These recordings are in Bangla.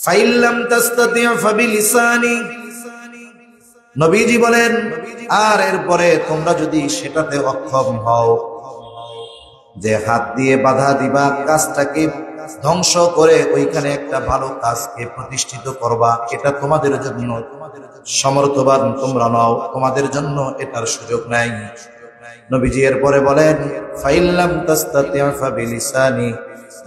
ফাইল্লাম তাস্তাতি ফাবিলিসানি, নবীজি বলেন আর এরপরে তোমরা যদি সেটাতে অক্ষম হও যে হাত দিয়ে বাধা দিবা, কাজটাকে ধ্বংস করে ওইখানে একটা ভালো কাজকে প্রতিষ্ঠিত করবা, এটা তোমাদের জন্য সমর্থবান তোমরা নও, তোমাদের জন্য এটার সুযোগ নাই। নবীজি এরপরে বলেন ফাইল্লাম তাস্তাতি ফাবিলিসানি,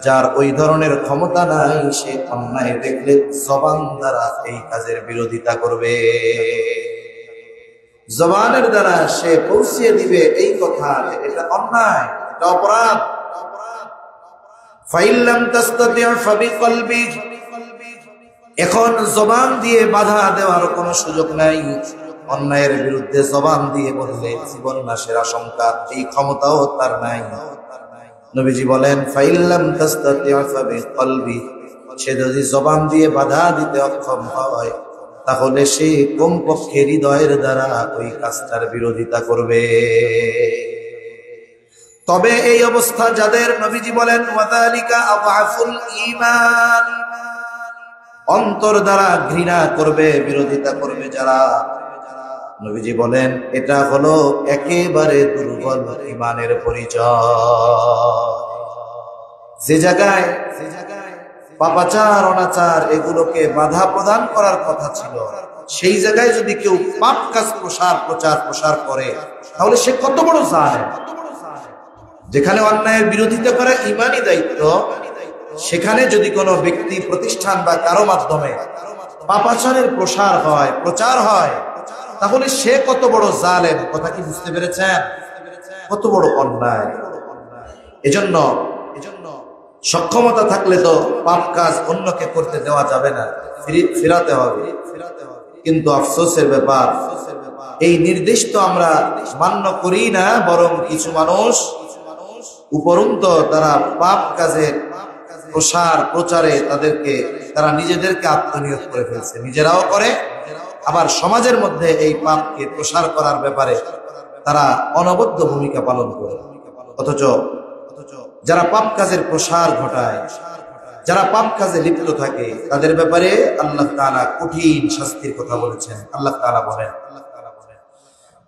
যার ওই ধরনের ক্ষমতা নাই সে অন্যায় দেখলে জবান দ্বারা এই কাজের বিরোধিতা করবে, জবানের দ্বারা সে পৌঁছিয়ে দিবে এই কথা যে এটা অন্যায়, এটা অপরাধ। ফাইল্লাম তাস্তাতি ফাবিকলবি, এখন জবান দিয়ে বাধা দেওয়ার কোনো সুযোগ নাই। অন্যায়ের বিরুদ্ধে জবান দিয়ে বললে জীবন নাশের আশঙ্কা, এই ক্ষমতাও তার নাই। নবীজি বলেন ফাইল্লাম তাস্তাতি ফাবিকলবি, সে যদি জবান দিয়ে বাধা দিতে অক্ষম হয় তাহলে সে কমপক্ষে হৃদয়ের দ্বারা ওই কাজটার বিরোধিতা করবে। তবে এই অবস্থা যাদের, নবীজি বলেন ওয়াযালিকা আযআফুল ঈমান, অন্তর দ্বারা ঘৃণা করবে, বিরোধিতা করবে যারা, নবীজি বলেন এটা হলো একেবারে দুর্বল ঈমানের পরিচয়। যে জায়গায় পাপাচার অনাচার এগুলোকে বাধা প্রদান করার কথা ছিল, সেই জায়গায় যদি কেউ পাপ কাজ প্রচার করে তাহলে সে কত বড় জালেম। যেখানে অন্যায়ের বিরোধিতা করা ঈমানি দায়িত্ব, সেখানে যদি কোনো ব্যক্তি প্রতিষ্ঠান বা কারো মাধ্যমে পাপাচারের প্রচার হয় তাহলে সে কত বড় জালেম, কথা কি বুঝতে পেরেছেন? কত বড় অন্যায়। এজন্য সক্ষমতা থাকলে তো পাপ কাজ অন্যকে করতে দেওয়া যাবে না, ফিরাতে হবে। কিন্তু আফসোসের ব্যাপার, এই নির্দেশ তো আমরা মান্য করি না, বরং কিছু মানুষ উপরন্তু তারা পাপ কাজের প্রচারে তারা নিজেদেরকে আত্মনিয়োগ করে ফেলছে, নিজেরাও করে, আবার সমাজের মধ্যে এই পাপকে প্রসার করার ব্যাপারে তারা অনবদ্য ভূমিকা পালন করে। অথচ যারা পাপ কাজের প্রসার ঘটায়, যারা পাপ কাজে লিপ্ত থাকে, তাদের ব্যাপারে আল্লাহ তাআলা কঠিন শাস্তির কথা বলেছেন। আল্লাহ তাআলা বলেন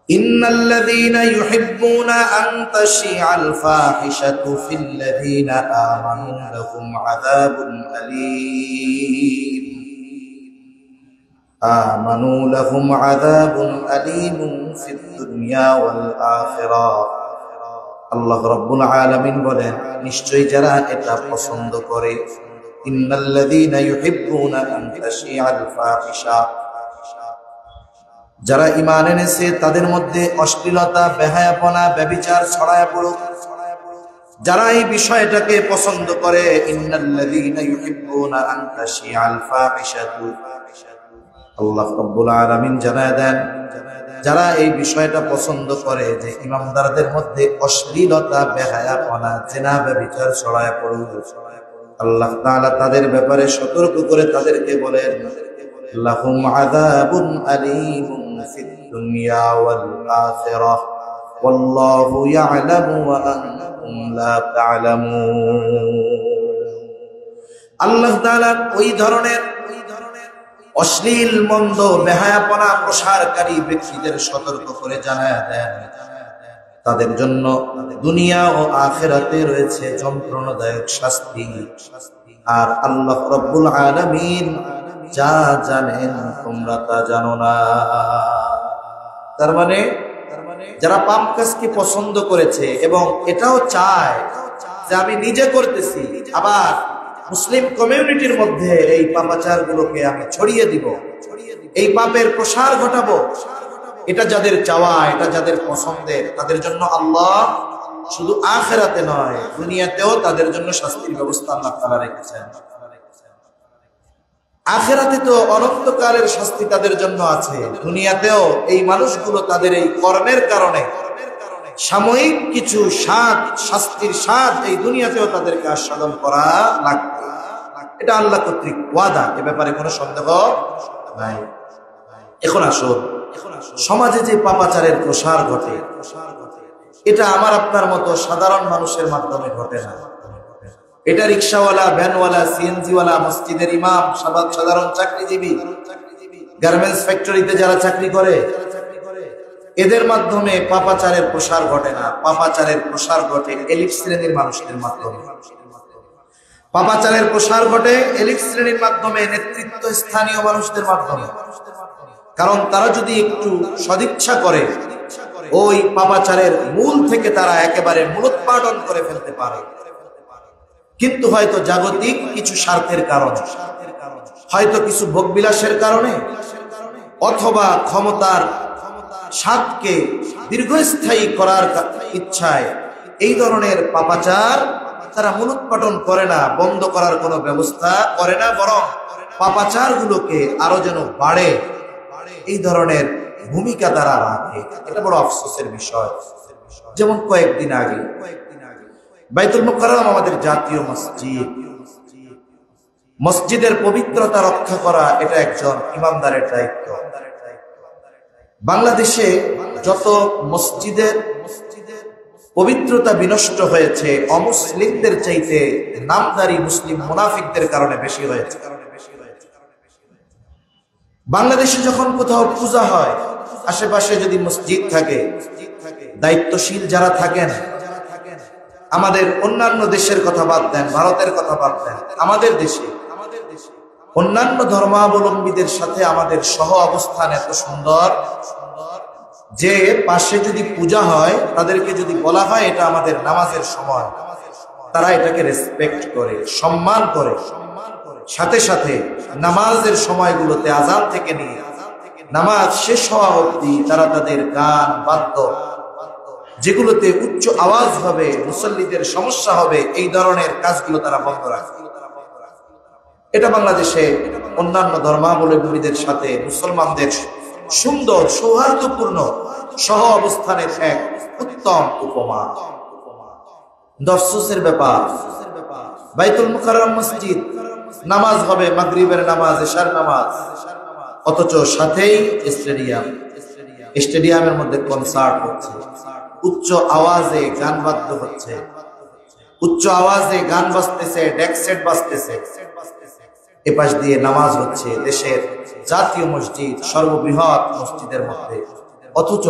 ইন্নাল্লাযীনা ইউহিব্বুনা আন তাশিআল ফাহিশাতু ফিল্লাযীনা আমানু লাহুম আযাবুন আলীম, আমানু লাহুম আযাবুন আলীমুন ফিদ দুনিয়া ওয়াল আখিরাহ। আল্লাহ রাব্বুল আলামিন বলেন নিশ্চয়ই যারা এটা পছন্দ করে, ইন্নাল্লাযীনা ইউহিব্বুনা আন তাশিআল ফাহিশা, যারা ঈমান এনেছে তাদের মধ্যে অশ্লীলতা, বেহায়াপনা, ব্যভিচার ছড়ায় পড়ুক, যারা এই বিষয়টাকে পছন্দ করে, ইন্নাল্লাযীনা ইউহিব্বুনা আন তাশিআল ফাহিশাতু, আল্লাহ রাব্বুল আলামিন জানায় দেন যারা এই বিষয়টা পছন্দ করে যে ইমানদারদের মধ্যে অশ্লীলতা, বেহায়াপনা, জিনা, ব্যভিচার ছড়ায় পড়ুক, আল্লাহ তাআলা তাদের ব্যাপারে সতর্ক করে তাদেরকে বলেন লাহুম আযাবুন আলীমুন ফিদ দুনিয়া ওয়াল আখিরাহ ওয়াল্লাহু ইয়ালামু ওয়া আনতুম লা তা'লামুন। আল্লাহ তাআলা ওই ধরনের অশ্লীল, মন্দ, বেহায়াপনা প্রসারকারী ব্যক্তিদের সতর্ক করে জানায় দেন তাদের জন্য দুনিয়া ও আখিরাতে রয়েছে যন্ত্রণাদায়ক শাস্তি। আর আল্লাহ রাব্বুল আলামিন যা জানেন তোমরা তা জানো না। তার মানে যারা পাপ কাজকে পছন্দ করেছে এবং এটাও চায় যে আমি নিজে করতেছি, আবার মুসলিম কমিউনিটির মধ্যে এই পাপাচার গুলোকে আমি ছড়িয়ে দিব, এই পাপের প্রসার ঘটাবো, এটা যাদের চাওয়া, এটা যাদের পছন্দের, তাদের জন্য আল্লাহ শুধু আখিরাতে নয় দুনিয়াতেও তাদের জন্য শাস্তির ব্যবস্থা আল্লাহ তাআলা রেখেছেন। আখিরাতে তো অনন্তকালের শাস্তি তাদের জন্য আছে, দুনিয়াতেও এই মানুষগুলো তাদের এই কর্মের কারণে সাময়িক কিছু শাস্তির স্বাদ এই দুনিয়াতেও তাদেরকে আস্বাদন করা লাগবে। এটা আল্লাহ কর্তৃক ওয়াদা, এ ব্যাপারে কোনো সন্দেহ নাই। এখন আসুন, সমাজে যে পাপাচারের প্রসার ঘটে, এটা আমার আপনার মতো সাধারণ মানুষের মাধ্যমে ঘটে না, এটা রিক্সাওয়ালা, ভ্যানওয়ালা, সিএনজিওয়ালা, মসজিদের ইমাম, সাধারণ চাকরিজীবী, গার্মেন্টস ফ্যাক্টরিতে যারা চাকরি করে, এদের মাধ্যমে পাপাচারের প্রসার ঘটে না। পাপাচারের প্রসার ঘটে এলিট শ্রেণীর মানুষদের মাধ্যমে। পাপাচারের প্রসার ঘটে এলিট শ্রেণীর মাধ্যমে, নেতৃত্ব স্থানীয় মানুষদের মাধ্যমে। কারণ তারা যদি একটু সদিচ্ছা করে, ওই পাপাচারের মূল থেকে তারা একেবারে মূলোৎপাটন করে ফেলতে পারে। কিন্তু হয়তো জাগতিক কিছু স্বার্থের কারণে, হয়তো কিছু ভোগবিলাসের কারণে, অথবা ক্ষমতার স্বাদকে দীর্ঘস্থায়ী করার ইচ্ছায় এই ধরনের পাপাচার তারা মূলোৎপাটন করে না, বন্ধ করার কোনো ব্যবস্থা করে না, বরং পাপাচার গুলোকে আরো যেন বাড়ে এই ধরনের ভূমিকা তারা রাখে। এটা বড় আফসোসের বিষয়। যেমন কয়েকদিন আগে বাইতুল মুকাররম আমাদের জাতীয় মসজিদ, মসজিদের পবিত্রতা রক্ষা করা এটা একজন ইমামদারের দায়িত্ব। বাংলাদেশে যত মসজিদের পবিত্রতা বিনষ্ট হয়েছে, অমুসলিমদের চাইতে নামধারী মুসলিম মুনাফিকদের কারণে বেশি হয়েছে। বাংলাদেশে যখন কোথাও পূজা হয়, আশেপাশে যদি মসজিদ থাকে, দায়িত্বশীল যারা থাকেন, আমাদের অন্যান্য দেশের কথা বাদ দেন, ভারতের কথা বাদ দেন, আমাদের দেশে অন্যান্য ধর্মাবলম্বীদের সাথে আমাদের সহ অবস্থান এত সুন্দর যে পাশে যদি পূজা হয়, তাদেরকে যদি বলা হয় এটা আমাদের নামাজের সময়, তারা এটাকে রেসপেক্ট করে, সম্মান করে। সাথে সাথে নামাজের সময়গুলোতে আযান থেকে নিয়ে নামাজ শেষ হওয়া অবধি তারা তাদের গান বাদ্য, যেগুলোতে উচ্চ আওয়াজ হবে, মুসল্লিদের সমস্যা হবে, এই ধরনের কাজগুলো তারা বন্ধ রাখে। এটা বাংলাদেশে অন্যান্য ধর্মাবলম্বীদের সাথে মুসলমানদের সুন্দর সৌহার্দ্যপূর্ণ সহ অবস্থানের এক উত্তম উপমা। আফসোসের ব্যাপার, বাইতুল মুকাররম মসজিদ, নামাজ হবে মাগরিবের নামাজ, এশার নামাজ, অথচ সাথেই স্টেডিয়ামের মধ্যে কনসার্ট হচ্ছে, উচ্চ আওয়াজে গান বাদ্য হচ্ছে, উচ্চ আওয়াজে গান বাজতেছে, ডেক সেট বাজতেছে, এপাশ দিয়ে নামাজ হচ্ছে দেশের জাতীয় মসজিদ, সর্ববৃহৎ মসজিদের মধ্যে। অথচ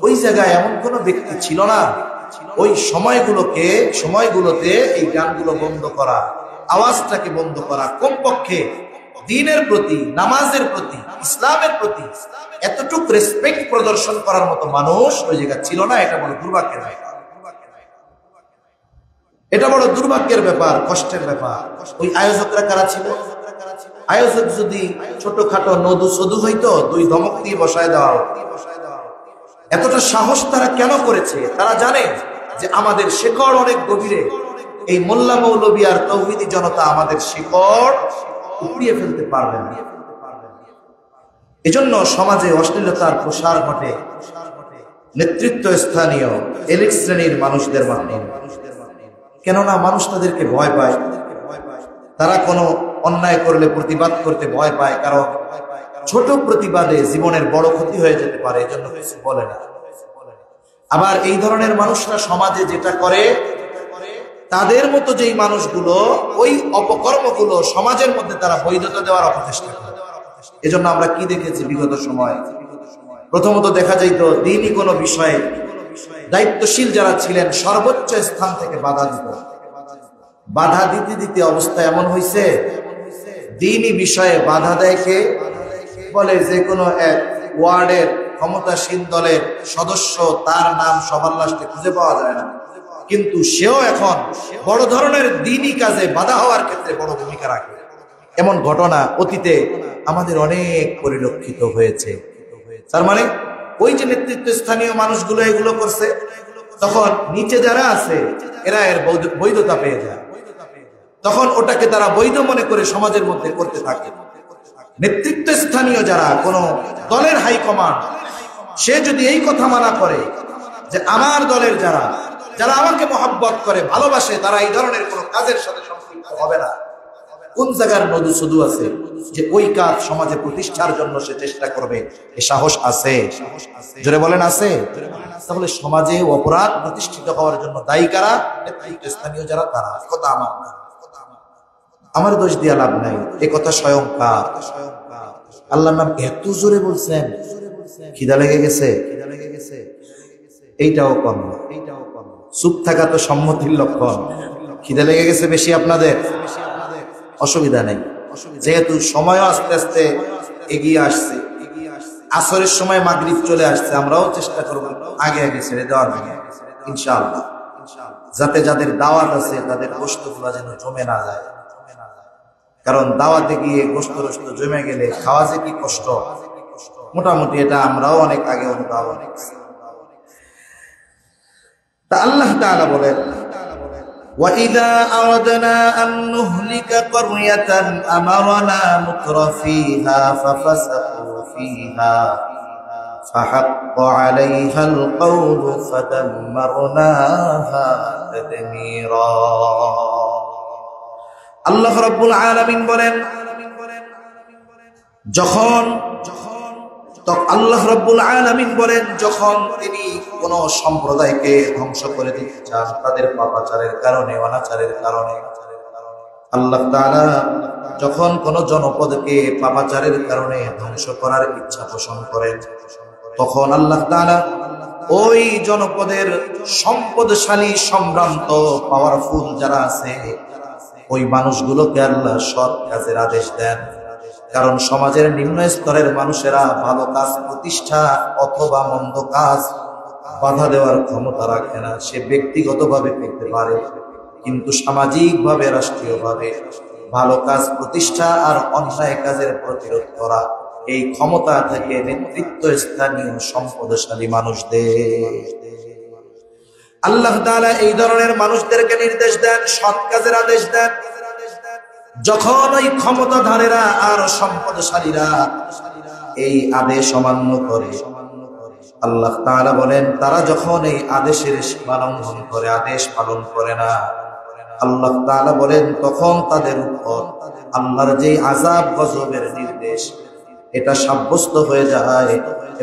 ওই জায়গায় এমন কোন ব্যক্তি ছিল না ওই সময়গুলোতে এই গানগুলো বন্ধ করা, আওয়াজটাকে বন্ধ করা, কমপক্ষে দ্বীনের প্রতি, নামাজের প্রতি, ইসলামের প্রতি এতটুক রেসপেক্ট প্রদর্শন করার মতো মানুষ ওই জায়গা ছিল না। এটা বড় দুর্ভাগ্যের ব্যাপার, এটা বড় দুর্ভাগ্যের ব্যাপার, কষ্টের ব্যাপার। ওই আয়োজকরা কারা ছিল? আয়োজক যদি ছোটখাটো নদু সদু হইতো, দুই ধমক দিয়ে বসায় দেওয়া হতো। এতটা সাহস তারা কেন করেছে? তারা জানে যে আমাদের শেকড় অনেক গভীরে, এই মোল্লা মৌলবী আর তৌহিদি জনতা আমাদের শেকড় উপড়িয়ে ফেলতে পারবে না। এজন্য সমাজে অশ্লীলতার প্রসার ঘটে নেতৃত্ব স্থানীয় এলিট শ্রেণীর মানুষদের মাধ্যমে। কেননা মানুষ তাদেরকে ভয় পায়, তারা কোনো অন্যায় করলে প্রতিবাদ করতে ভয় পায়, কারণ ছোট প্রতিবাদে জীবনের বড় ক্ষতি হয়ে যেতে পারে, এজন্য কিছু বলে না। আবার এই ধরনের মানুষরা সমাজে যেটা করে, তাদের মতো যেই মানুষগুলো ওই অপকর্মগুলো সমাজের মধ্যে তারা বৈধতা দেওয়ার অপচেষ্টা করে। এজন্য আমরা কি দেখেছি বিগত সময়? প্রথমত দেখা যাইতো দ্বীনি কোনো বিষয়ে দায়িত্বশীল যারা ছিলেন সর্বোচ্চ স্থান থেকে বাধা দিতে দিতে অবস্থা এমন হয়েছে, দ্বীনি বিষয়ে বাধা দেয় কে? বলে যে কোনো এক ওয়ার্ডের ক্ষমতাসীন দলের সদস্য, তার নাম সবার লাস্টে খুঁজে পাওয়া যায় না, কিন্তু সেও এখন বড় ধরনের দ্বীনি কাজে বাধা হওয়ার ক্ষেত্রে বড় ভূমিকা রাখে। এমন ঘটনা অতীতে আমাদের অনেক পরিলক্ষিত হয়েছে। তার মানে ওই যে নেতৃত্ব স্থানীয় মানুষগুলো এগুলো করছে, তখন নিচে যারা আছে এরা এর বৈধতা পেয়ে যায়, তখন ওটাকে তারা বৈধ মনে করে সমাজের মধ্যে করতে থাকে। নেতৃত্ব স্থানীয় যারা, কোন দলের হাইকমান্ড, সে যদি এই কথা মানা করে যে আমার দলের যারা আমাকে মহব্বত করে, ভালোবাসে, তারা এই ধরনের কোন কাজের সাথে সম্পৃক্ত হবে না, কোন জায়গার নদু শুধু আছে যে ওই কাজ সমাজে প্রতিষ্ঠার জন্য সে চেষ্টা করবে? এ সাহস আছে? জোরে বলেন আছে? তাহলে সমাজে অপরাধ প্রতিষ্ঠিত হওয়ার জন্য দায়ী কারা? স্থানীয় যারা, তারা। কথা আমার না, আমার দোষ দিয়া লাভ নাই, এ কথা স্বয়ং কার? আল্লাহর নাম এত জোরে বলছেন, খিদা লেগে গেছে, এইটাও কম না। চুপ থাকা তো সম্মতির লক্ষণ। খিদা লেগে গেছে বেশি আপনাদের, অসুবিধা নেই, যেহেতু সময় আস্তে আস্তে এগিয়ে আসছে, আসরের সময় মাগরিব চলে আসছে, আমরাও চেষ্টা করব আগে আগে ছেড়ে দেওয়ার জন্য ইনশাআল্লাহ, যাতে যাদের দাওয়াত আছে তাদের গোশতগুলো যেন জমে না যায়। কারণ দাওয়াতে গিয়ে গোশত রোস্ত জমে গেলে খাওয়া যে কি কষ্ট, মোটামুটি এটা আমরাও অনেক আগে অনুধাবন করেছি। তা আল্লাহ তাআলা বলেন, وَإِذَا أَرَدْنَا أَن نُّهْلِكَ قَرْيَةً أَمَرْنَا مُتْرَفِيهَا فَفَسَقُوا فِيهَا فَحَقَّ عَلَيْهَا الْقَوْلُ فَدَمَّرْنَاهَا تَدْمِيرًا। আল্লাহ রাব্বুল আলামিন বলেন, যখন আল্লাহ রাব্বুল আলামিন বলেন, যখন তিনি কোন সম্প্রদায়কে ধ্বংস করে দিতে চান তাদের পাপাচারের কারণে, অনাচারের কারণে, আল্লাহ তাআলা যখন কোন জনপদকে পাপাচারের কারণে ধ্বংস করার ইচ্ছা পোষণ করেন, তখন আল্লাহ তাআলা ওই জনপদের সম্পদশালী, সম্ভ্রান্ত, পাওয়ারফুল যারা আছে ওই মানুষগুলোকে আল্লাহ সৎ কাজের আদেশ দেন। কারণ সমাজের নিম্ন স্তরের মানুষেরা ভালো কাজ প্রতিষ্ঠা অথবা মন্দ কাজ বাধা দেওয়ার ক্ষমতা রাখে না। সে ব্যক্তিগতভাবে করতে পারে, কিন্তু সামাজিকভাবে, রাষ্ট্রীয়ভাবে ভালো কাজ প্রতিষ্ঠা আর অন্যায় কাজের প্রতিরোধ করা, এই ক্ষমতা থেকে নেতৃত্ব স্থানীয় সম্পদশালী মানুষদের। আল্লাহ তাআলা এই ধরনের মানুষদেরকে নির্দেশ দেন, সৎ কাজের আদেশ দেন। যখন ওই ক্ষমতাধারীরা আর সম্পদশালীরা এই আদেশ অমান্য করে, আল্লাহ তাআলা বলেন, তারা যখন এই আদেশের লঙ্ঘন করে, আদেশ পালন করে না, আল্লাহ তাআলা বলেন তখন তাদের উপর আল্লাহর যে আযাব গজবের নির্দেশ এটা সাব্যস্ত হয়ে যায়,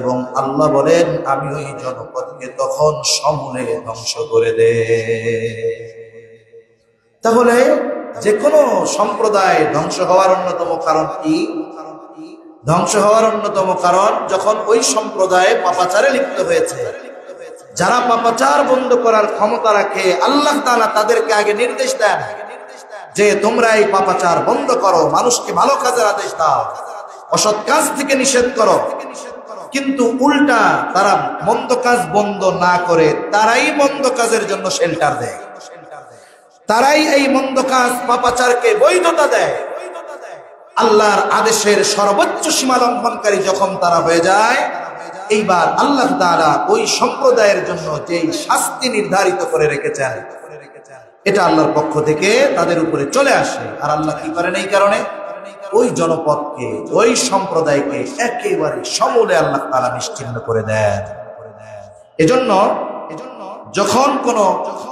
এবং আল্লাহ বলেন আমি ওই জনপদকে তখন সমূলে ধ্বংস করে দেই। তাহলে যে কোনো সম্প্রদায় ধ্বংস হওয়ার অন্যতম কারণ কি? ধ্বংস হওয়ার অন্যতম কারণ যখন ওই সম্প্রদায় পাপাচারে লিপ্ত হয়েছে। যারা পাপাচার বন্ধ করার ক্ষমতা রাখে, আল্লাহ তাআলা তাদেরকে আগে নির্দেশ দেন যে তোমরা এই পাপাচার বন্ধ করো, মানুষকে ভালো কাজের আদেশ দাও, অসৎ কাজ থেকে নিষেধ করো। কিন্তু উল্টা তারা মন্দ কাজ বন্ধ না করে তারাই মন্দ কাজের জন্য শেল্টার দেয়, তারাই এই মন্দ কাজ পাপাচারকে বৈধতা দেয়। আল্লাহর আদেশের সর্বোচ্চ সীমা লঙ্ঘনকারী যখন তারা হয়ে যায়, এইবার আল্লাহ তাআলা ওই সম্প্রদায়ের জন্য যেই শাস্তি নির্ধারিত করে রেখেছেন এটা আল্লাহর পক্ষ থেকে তাদের উপরে চলে আসে। আর আল্লাহ কি করেন? এই কারণে ওই জনপদকে, ওই সম্প্রদায়কে একেবারে সমূলে আল্লাহ তাআলা নিশ্চিহ্ন করে দেন। এজন্য যখন কোন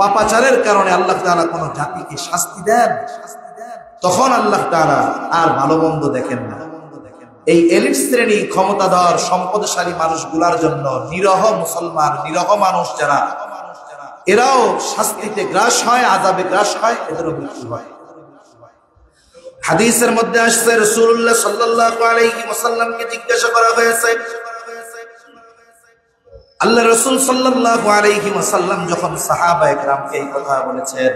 পাপাচারের কারণে আল্লাহ তাআলা কোন জাতিকে শাস্তি দেন, তখন আল্লাহ তাআলা আর ভালো মন্দ দেখেন না। এই এলিট শ্রেণী, ক্ষমতাধর, সম্পদশালী মানুষগুলার জন্য নিরহ মুসলমান, নিরহ মানুষ যারা, এরাও শাস্তিতে গ্রাস হয়, আযাবে গ্রাস হয়, এদেরও মৃত্যু হয়। হাদিসের মধ্যে আসছে রাসূলুল্লাহ সাল্লাল্লাহু আলাইহি ওয়াসাল্লামকে জিজ্ঞাসা করা হয়েছে, আল্লাহ রাসূল সাল্লাল্লাহু আলাইহি ওয়াসাল্লাম যখন সাহাবায়ে কেরামকে এই কথা বলেছেন,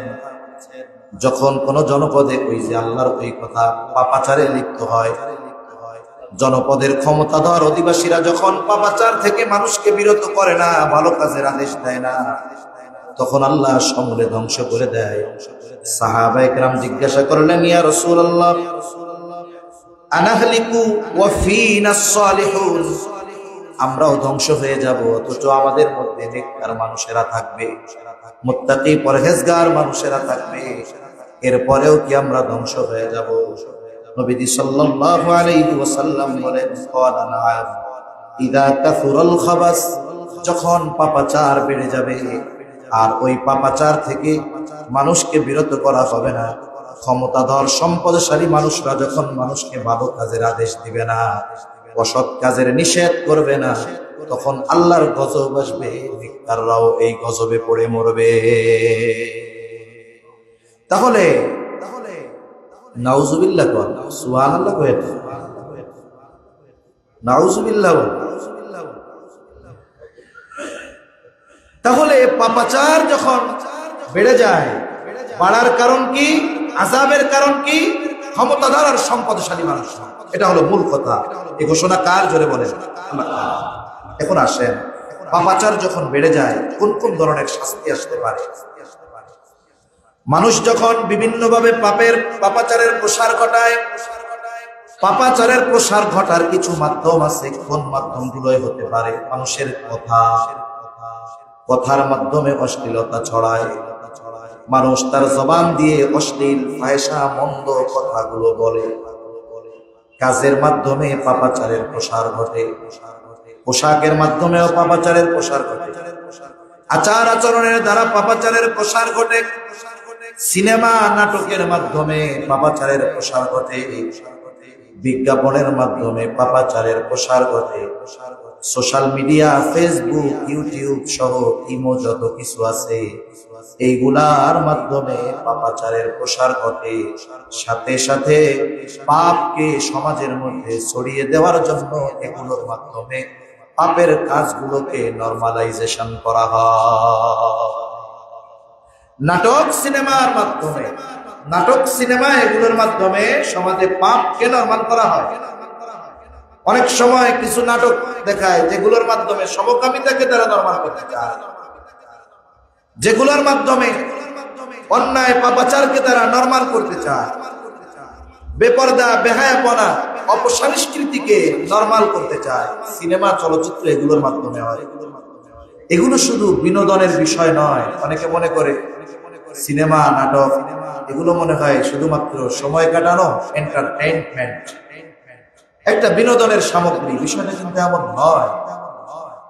যখন কোন জনপদে ওই যে আল্লাহর ওই কথা পাপাচারে লিপ্ত হয়, জনপদের ক্ষমতাধর অধিবাসীরা যখন পাপাচার থেকে মানুষকে বিরত করে না, ভালো কাজের আদেশ দেয় না, তখন আল্লাহ সমূলে ধ্বংস করে দেয়। সাহাবায়ে কেরাম জিজ্ঞাসা করলেন, ইয়া রাসূলুল্লাহ আনাহলিকু ওয়া ফীনাস সালিহুন, আমরাও ধ্বংস হয়ে যাব অথচ আমাদের মধ্যে নেককার মানুষেরা থাকবে, মুত্তাকি পরহেজগার মানুষেরা থাকবে, এরপরেও কি আমরা ধ্বংস হয়ে যাব? নবীজি সাল্লাল্লাহু আলাইহি ওয়াসাল্লাম বলেন, ক্বালা নাআম ইযা কাসুরাল খাবাস, যখন পাপাচার বেড়ে যাবে আর ওই পাপাচার থেকে মানুষকে বিরত করা হবে না, ক্ষমতাধর সম্পদশালী মানুষরা যখন মানুষকে ভালো কাজের আদেশ দিবে না, অসৎ কাজের নিষেধ করবে না, তখন আল্লাহর গজব আসবে, নেককাররাও এই গজবে পড়ে মরবে। তাহলে নাউজুবিল্লাহ কর, সুবহানাল্লাহ কয়, নাউজুবিল্লাহ। তাহলে পাপাচার যখন বেড়ে যায়, বাড়ার কারণ কি? আযাবের কারণ কি? ক্ষমতাধর আর সম্পদশালী মানুষ। এটা হলো মূল কথা। এই ঘোষণা কার? জোরে বলেন। এখন আসেন, পাপাচার যখন বেড়ে যায় কোন কোন ধরনের শাস্তি আসতে পারে? মানুষ যখন বিভিন্নভাবে পাপাচারের প্রসার ঘটায়, পাপাচারের প্রসার ঘটার কিছু মাধ্যম আছে। কোন মাধ্যমগুলোই হতে পারে? মানুষের কথার মাধ্যমে অশ্লীলতা ছড়ায়। মানুষ তার জবান দিয়ে অশ্লীল ফাহিশা মন্দ কথাগুলো বলে। কাজের মাধ্যমে পাপাচারের প্রসার ঘটে, পোশাকের মাধ্যমেও পাপাচারের প্রসার ঘটে, আচার আচরণের দ্বারা পাপাচারের প্রসার ঘটে, সিনেমা নাটকের মাধ্যমে পাপাচারের প্রসার ঘটে, বিজ্ঞাপনের মাধ্যমে পাপাচারের প্রসার ঘটে, সোশ্যাল মিডিয়া, ফেসবুক, ইউটিউব সহ ইমো যত কিছু আছে এইগুলার মাধ্যমে পাপাচারের প্রসার ঘটে। সাথে সাথে পাপকে সমাজের মধ্যে ছড়িয়ে দেওয়ার জন্য এগুলোর মাধ্যমে পাপের কাজগুলোকে নরমালাইজেশন করা হয়। নাটক সিনেমার মাধ্যমে, নাটক সিনেমা এগুলোর মাধ্যমে সমাজে পাপকে নরমাল করা হয়। অনেক সময় কিছু নাটক দেখায় যেগুলোর মাধ্যমে সমকামিতাকে তারা নরমাল করতে চায়, যেগুলোর মাধ্যমে অন্যায় পাপাচারকে তারা নরমাল করতে চায়, বেপরদা বেহায়াপনা অপসংস্কৃতিকে নরমাল করতে চায়। সিনেমা চলচ্চিত্র এগুলোর মাধ্যমে হয়। এগুলো শুধু বিনোদনের বিষয় নয়। অনেকে মনে করে সিনেমা নাটক এগুলো মনে হয় শুধুমাত্র সময় কাটানো, এন্টারটেইনমেন্ট, একটা বিনোদনের সামগ্রী। বিষয়টা কিন্তু এমন নয়,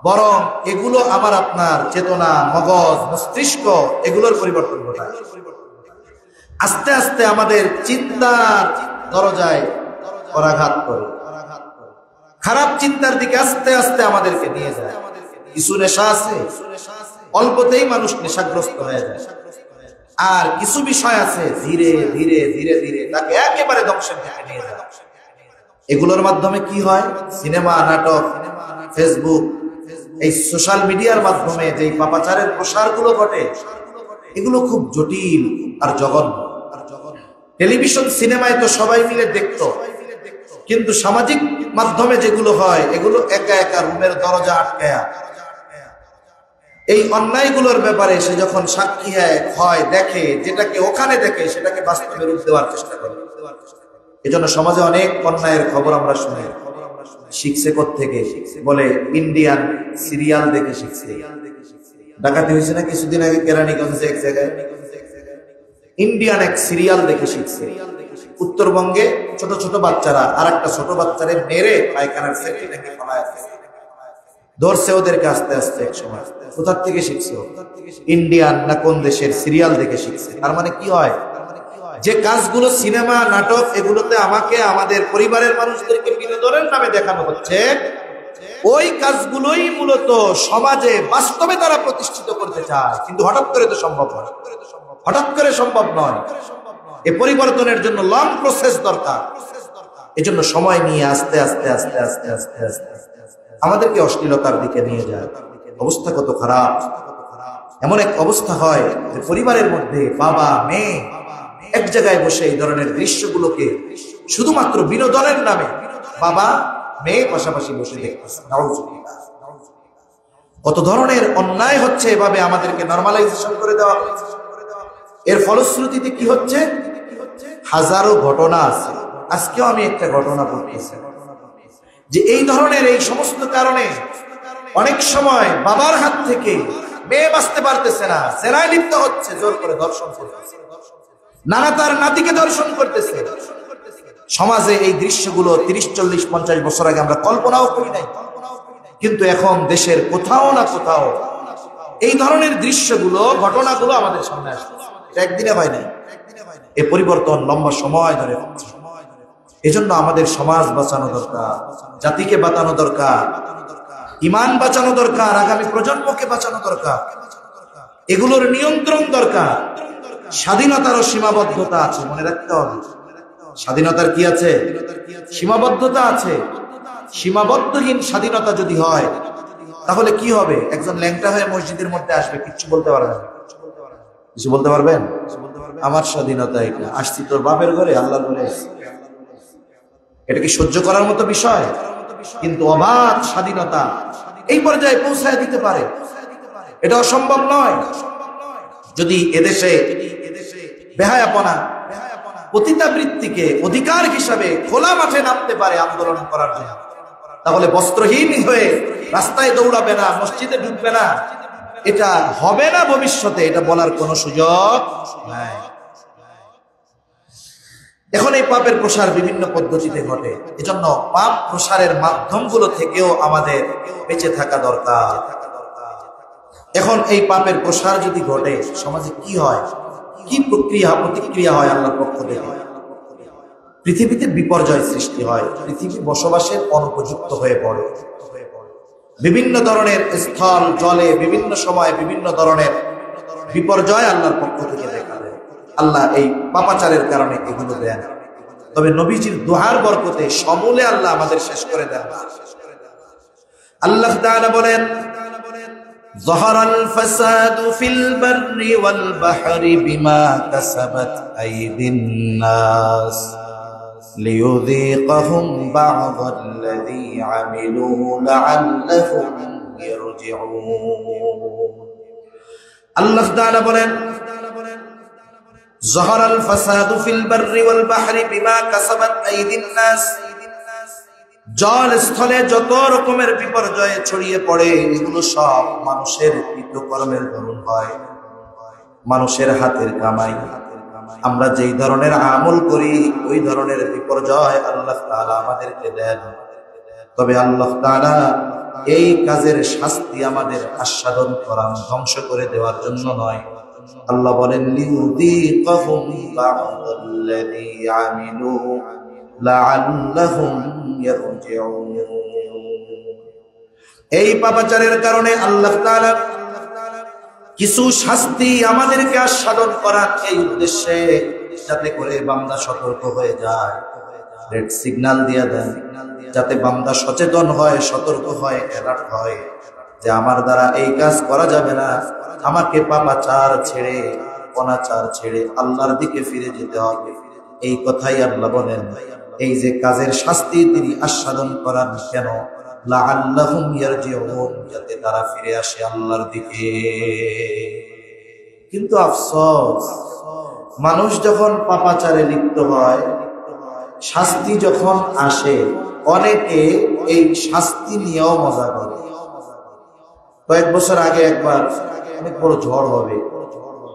বরং এগুলো আমার আপনার চেতনা, মগজ, মস্তিষ্ক এগুলোর পরিবর্তন ঘটায়। আস্তে আস্তে আমাদের চিন্তার দরজায় করাঘাত করে, খারাপ চিন্তার দিকে আস্তে আস্তে আমাদেরকে নিয়ে যায়। কিছু নেশা আছে, অল্পতেই মানুষ নেশাগ্রস্ত হয়ে যায়। আর কিছু বিষয় আছে ধীরে ধীরে ধীরে ধীরে তাকে একেবারে ধ্বংসের দিকে নিয়ে যায়। এগুলোর মাধ্যমে কি হয়? সিনেমা, নাটক, ফেসবুক, এই সোশ্যাল মিডিয়ার মাধ্যমে যে পাপাচারের প্রসারগুলো ঘটে এগুলো খুব জটিল আর জঘন্য। টেলিভিশন সিনেমায় তো সবাই মিলে দেখতো, কিন্তু সামাজিক মাধ্যমে যেগুলো হয় এগুলো একা একা রুমের দরজা আটকায়া এই অন্যায়গুলোর ব্যাপারে সে যখন সাক্ষী হয়, দেখে, যেটাকে ওখানে দেখে সেটাকে বাস্তবে রূপ দেওয়ার চেষ্টা করে। এজন্য সমাজে অনেক অন্যায়ের খবর আমরা শুনি। শিখছে কোত্থেকে? বলে ইন্ডিয়ান সিরিয়াল দেখে শিখছে। ডাকাতি হয়েছে না কিছুদিন আগে কেরানীগঞ্জে এক জায়গায়, ইন্ডিয়ান এক সিরিয়াল দেখে শিখছে। উত্তরবঙ্গে ছোট ছোট বাচ্চারা আর একটা ছোট বাচ্চারে মেরে পায়খানার সেটি নাকি ফলায় ধরছে ওদেরকে আস্তে আস্তে। এক সময় কোথার থেকে শিখছে? ইন্ডিয়ান না কোন দেশের সিরিয়াল দেখে শিখছে। তার মানে কি হয়? যে কাজগুলো সিনেমা, নাটক এগুলোতে আমাকে, আমাদের পরিবারের মানুষদেরকে বিনোদনের নামে দেখানো হচ্ছে, ওই কাজগুলোই মূলত সমাজে বাস্তবে তারা প্রতিষ্ঠিত করতে চায়। কিন্তু হঠাৎ করে তো সম্ভব নয়, হঠাৎ করে সম্ভব নয়। এ পরিবর্তনের জন্য লং প্রসেস দরকার। এজন্য সময় নিয়ে আস্তে আস্তে আস্তে আস্তে আস্তে আস্তে আমাদেরকে অশ্লীলতার দিকে নিয়ে যায়। অবস্থা কত খারাপ! এমন এক অবস্থা হয় যে পরিবারের মধ্যে বাবা মেয়ে এক জায়গায় বসে এই ধরনের দৃশ্যগুলোকে শুধুমাত্র বিনোদনের নামে বাবা মেয়ে পাশাপাশি বসে দেখতেছে। কত ধরনের অন্যায় হচ্ছে এভাবে আমাদেরকে নরমালাইজেশন করে দেওয়া হচ্ছে। এর ফলশ্রুতিতে কি হচ্ছে? হাজারো ঘটনা আছে। আজকেও আমি একটা ঘটনা বলতেছি যে এই ধরনের এই সমস্ত কারণে অনেক সময় বাবার হাত থেকে মেয়ে বাঁচতে পারতেছে না, জেনায় লিপ্ত হচ্ছে, জোর করে ধর্ষণ করতেছে, নানা তার নাতিকে ধর্ষণ করতেছে। সমাজে এই দৃশ্যগুলো 30, 40, 50 বছর আগে আমরা কল্পনাও করি নাই, কিন্তু এখন দেশের কোথাও না কোথাও এই ধরনের দৃশ্যগুলো, ঘটনাগুলো আমাদের সামনে আসছে। এটা একদিনে হয় নাই, এই পরিবর্তন লম্বা সময় ধরে হচ্ছে। এজন্য আমাদের সমাজ বাঁচানো দরকার, জাতিকে বাঁচানো দরকার, ঈমান বাঁচানো দরকার, আগামী প্রজন্মকে বাঁচানো দরকার। এগুলোর নিয়ন্ত্রণ দরকার। স্বাধীনতারও সীমাবদ্ধতা আছে, মনে রাখতে হবে। স্বাধীনতার কি আছে? সীমাবদ্ধতা আছে। সীমাবদ্ধহীন স্বাধীনতা যদি হয় তাহলে কি হবে? একজন ল্যাংটা হয়ে মসজিদের মধ্যে আসবে, কিচ্ছু বলতে পারবেন? কিছু বলতে পারবেন? আমার স্বাধীনতা এটা, আসছি তোর বাপের ঘরে, আল্লাহর ঘরে। এটা কি সহ্য করার মতো বিষয়? কিন্তু অবাধ স্বাধীনতা এই পর্যায়ে পৌঁছায় দিতে পারে, এটা অসম্ভব নয়। যদি এদেশে বেহায়াপনা, পতিতাবৃত্তিকে অধিকার হিসাবে খোলা মাঠে নামতে পারে আন্দোলন করার জন্য, তাহলে বস্ত্রহীন হয়ে রাস্তায় দৌড়াবে না, মসজিদে ঢুকবে না, এটা হবে না ভবিষ্যতে, এটা বলার কোনো সুযোগ নাই। এখন এই পাপের প্রসার বিভিন্ন পদ্ধতিতে ঘটে। এজন্য পাপ প্রসারের মাধ্যমগুলো থেকেও আমাদের বেঁচে থাকা দরকার। এখন এই পাপের প্রসার যদি ঘটে, সমাজে কি হয়, কি প্রতিক্রিয়া হয় আল্লাহর পক্ষ থেকে? পৃথিবীতে বিপর্যয় সৃষ্টি হয়, পৃথিবী বসবাসের অনুপযুক্ত হয়ে পড়ে। বিভিন্ন ধরনের স্থল জলে বিভিন্ন সময় বিভিন্ন ধরনের বিপর্যয় আল্লাহর পক্ষ থেকে দেখা দেয়। আল্লাহ এই পাপাচারের কারণে এগুলো দেন। তবে নবীজির দুহার বরকতে সমূলে আল্লাহ আমাদের শেষ করে দেন। আল্লাহ তাআলা বলেন, যাহারাল ফাসাদু ফিল বাররি ওয়াল বাহরি বিমা কাসাবাত আইদিন নাস লিয়ুযীকাহুম বা'দাল্লাযী আমিলু লা'আল্লাহুম ইয়ারজিউন। আল্লাহ তাআলা বলেন, যাহারাল ফাসাদু ফিল বাররি ওয়াল বাহরি বিমা কাসাবাত আইদিন নাস, জল স্থলে যত রকমের বিপর্যয় ছড়িয়ে পড়ে, এগুলো সব মানুষের কৃতকর্মের দরুন হয়, মানুষের হাতের কামাই। আমরা যেই ধরনের আমল করি ওই ধরনের বিপর্যয় আল্লাহ তাআলা আমাদেরকে দেন। তবে আল্লাহ তাআলা এই কাজের শাস্তি আমাদের আস্বাদন করান, ধ্বংস করে দেওয়ার জন্য নয়। আল্লাহ বলেন, লিউযীকাহুম বা'দাল্লাযী আমিলু লা'আল্লাহুম ইয়ারজিউন। এই পাপাচারের কারণে আল্লাহ তাআলা কিছু শাস্তি আমাদেরকে আস্বাদন করার এই উদ্দেশ্যে, যাতে করে বান্দা সতর্ক হয়ে যায়, রেড সিগন্যাল দিয়ে দেন, যাতে বান্দা সচেতন হয়, সতর্ক হয়, অ্যালার্ট হয় যে আমার দ্বারা এই কাজ করা যাবে না, আমাকে পাপাচার ছেড়ে, অনাচার ছেড়ে আল্লাহর দিকে ফিরে যেতে হবে। এই কথাই আল্লাহ বলেন। এই যে কাজের শাস্তি তিনি আস্বাদন করান কেন? লাআল্লাহুম ইয়ারজিউন, যাতে তারা ফিরে আসে আল্লাহর দিকে। কিন্তু আফসোস, মানুষ যখন পাপাচারে লিপ্ত হয়, শাস্তি যখন আসে, অনেকে এই শাস্তি নিয়েও মজা করে। কয়েক বছর আগে একবার অনেক বড় ঝড় হবে,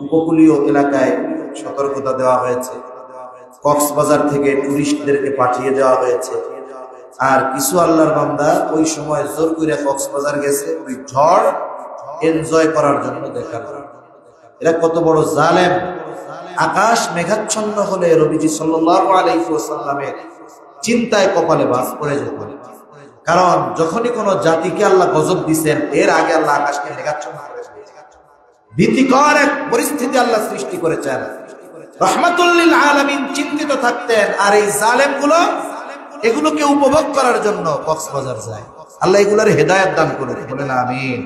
উপকূলীয় এলাকায় সতর্কতা দেওয়া হয়েছে, কক্সবাজার থেকে টুরিস্টদেরকে পাঠিয়ে দেওয়া হয়েছে। আর কিছু আল্লাহর বান্দা ওই সময় জোর করে কক্সবাজার গেছে ওই ঝড় এনজয় করার জন্য, দেখার জন্য। এরা কত বড় জালেম! আকাশ মেঘাচ্ছন্ন হলে নবীজি সাল্লাল্লাহু আলাইহি ওয়াসাল্লামের চিন্তায় কপালে বাজ পড়ে যেত। কারণ যখনই কোন জাতিকে আল্লাহ গজব দিচ্ছেন, এর আগে আল্লাহ আকাশকে মেঘাচ্ছন্ন করে ভীতিকর এক পরিস্থিতি আল্লাহ সৃষ্টি করেছেন। রাহমাতুল লিল আলামিন চিন্তিত থাকতেন, আর এই জালেমগুলো এগুলোকে উপভোগ করার জন্য কক্সবাজার যায়। আল্লাহ এগুলোর হেদায়েত দান করুন, বলেন আমিন।